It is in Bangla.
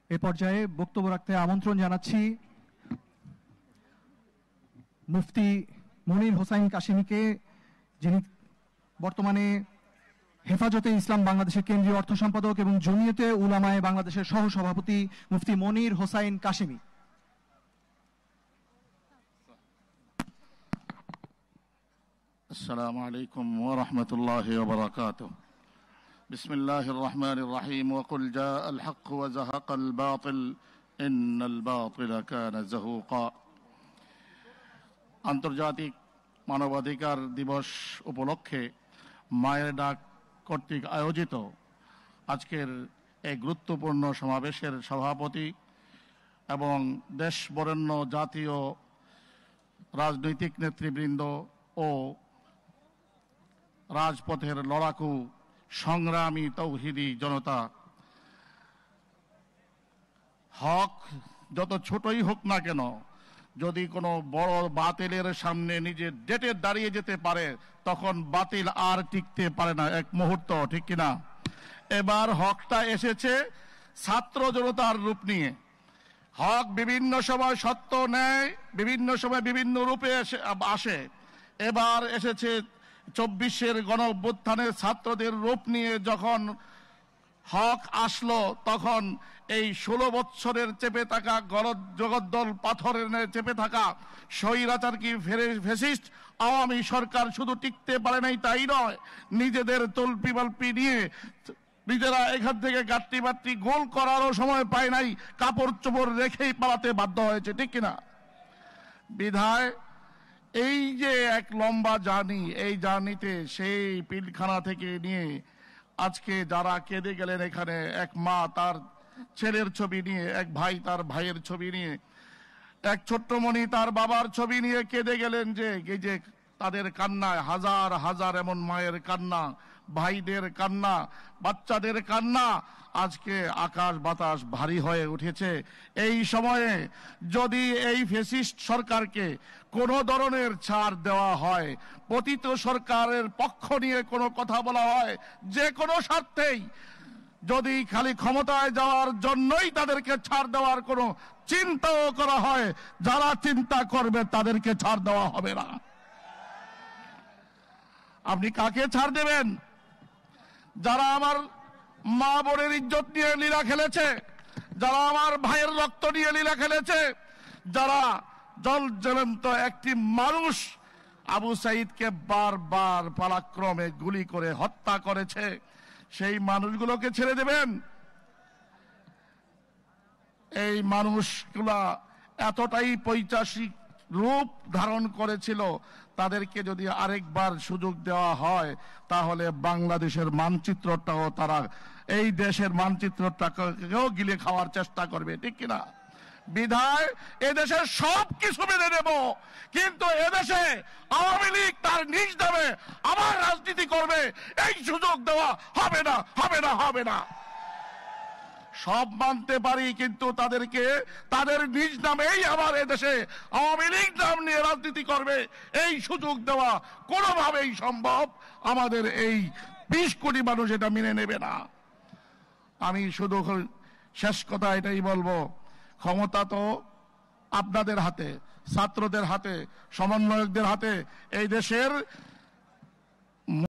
এ পর্যায়ে বক্তব্য রাখতে আমন্ত্রণ জানাচ্ছি মুফতি মনির হোসাইন কাশেমীকে, যিনি বর্তমানে হেফাজতে ইসলাম বাংলাদেশের কেন্দ্রীয় অর্থ সম্পাদক এবং জমিয়তে উলামায়ে বাংলাদেশের সহ সভাপতি মুফতি মনির হোসাইন কাশেমী। আসসালামু আলাইকুম ওয়া রাহমাতুল্লাহি ওয়া বারাকাতুহু। বিসমিল্লাহির রহমানির রহিম। ওয়া কুল জাআল হক ওয়া যাহাকাল বাতিল ইন্নাল বাতিলা কানা যাহুকা। আন্তর্জাতিক মানবাধিকার দিবস উপলক্ষে মায়ের ডাক কর্তৃক আয়োজিত আজকের এই গুরুত্বপূর্ণ সমাবেশের সভাপতি এবং দেশ বরেণ্য জাতীয় রাজনৈতিক নেতৃবৃন্দ ও রাজপথের লড়াকু সংগ্রামী তৌহিদি জনতা, হক যত ছোটই হোক না কেন, যদি কোনো বড় বাতিলের সামনে নিজে ডেটে দাঁড়িয়ে যেতে পারে তখন বাতিল আর টিকতে পারে না এক মুহূর্ত, ঠিক কিনা? এবার হকটা এসেছে ছাত্র জনতার রূপ নিয়ে। হক বিভিন্ন সময় সত্য ন্যায় বিভিন্ন সময় বিভিন্ন রূপে আসে। এবার এসেছে 24-এর গণ অভ্যুত্থানের ছাত্রদের রূপ নিয়ে। যখন হক আসলো তখন এই 16 বছরের চেপে থাকা জগদ্দল পাথরের চেপে থাকা স্বৈরাচার কি ফ্যাসিস্ট আওয়ামী সরকার শুধু টিকতে পারে নাই তাই নয়, নিজেদের তল্পি বাল্পি নিয়ে নিজেরা এখান থেকে গাট্টি বাট্টি গোল করারও সময় পায় নাই, কাপড় চোপড় রেখেই পালাতে বাধ্য হয়েছে, ঠিক কিনা? বিধায় এই যে এক লম্বা জার্নি, এই জার্নিতে সেই পিলখানা থেকে নিয়ে আজকে যারা কেঁদে গেলেন এখানে, এক মা তার ছেলের ছবি নিয়ে, এক ভাই তার ভাইয়ের ছবি নিয়ে, এক ছোট্টমণি তার বাবার ছবি নিয়ে কেঁদে গেলেন, যে এই যে তাদের কান্নায় হাজার হাজার এমন মায়ের কান্না, ভাইদের কান্না, বাচ্চাদের কান্না, আজকে আকাশ বাতাস ভারী হয়ে উঠেছে। এই সময়ে যদি এই ফ্যাসিস্ট সরকারকে কোনো ধরনের ছাড় দেওয়া হয়, পতিত সরকারের পক্ষ নিয়ে কোনো কথা বলা হয়, যে কোনো স্বার্থেই যদি খালি ক্ষমতায় যাওয়ার জন্যই তাদেরকে ছাড় দেওয়ার কোনো চিন্তাও করা হয়, যারা চিন্তা করবে তাদেরকে ছাড় দেওয়া হবে না। আপনি কাকে ছাড় দেবেন? যারা আমার মা বোনের ইজ্জত নিয়ে লীলা খেলেছে, যারা আমার ভাইয়ের রক্ত নিয়ে লীলা খেলেছে, যারা জল জ্বলন্ত একটি মানুষ আবু সাইদকে বারবার পরাক্রমে গুলি করে হত্যা করেছে, সেই মানুষগুলোকে ছেড়ে দেবেন? এই মানুষগুলা এতটাই পৈশাচিক রূপ ধারণ করেছিল, তাদেরকে যদি আরেকবার সুযোগ দেওয়া হয় তাহলে বাংলাদেশের মানচিত্রটাও তারা, এই দেশের মানচিত্রটাকেও গিলে খাওয়ার চেষ্টা করবে, ঠিক কিনা? বিধায় এদেশের সব কিছু মেনে নেব, কিন্তু এদেশে আওয়ামী লীগ তার নিজ নামে আবার রাজনীতি করবে, এই সুযোগ দেওয়া হবে না, হবে না, হবে না। সব মানতে পারি, কিন্তু তাদেরকে তাদের নিজ নামেই আবার এদেশে আওয়ামী লীগ নাম নিয়ে রাজনীতি করবে, এই সুযোগ দেওয়া কোনোভাবেই সম্ভব আমাদের এই 20 কোটি মানুষ এটা মেনে নেবে না। আমি শুধু শেষ কথা এটাই বলবো, ক্ষমতা তো আপনাদের হাতে, ছাত্রদের হাতে, সমন্বয়কদের হাতে। এই দেশের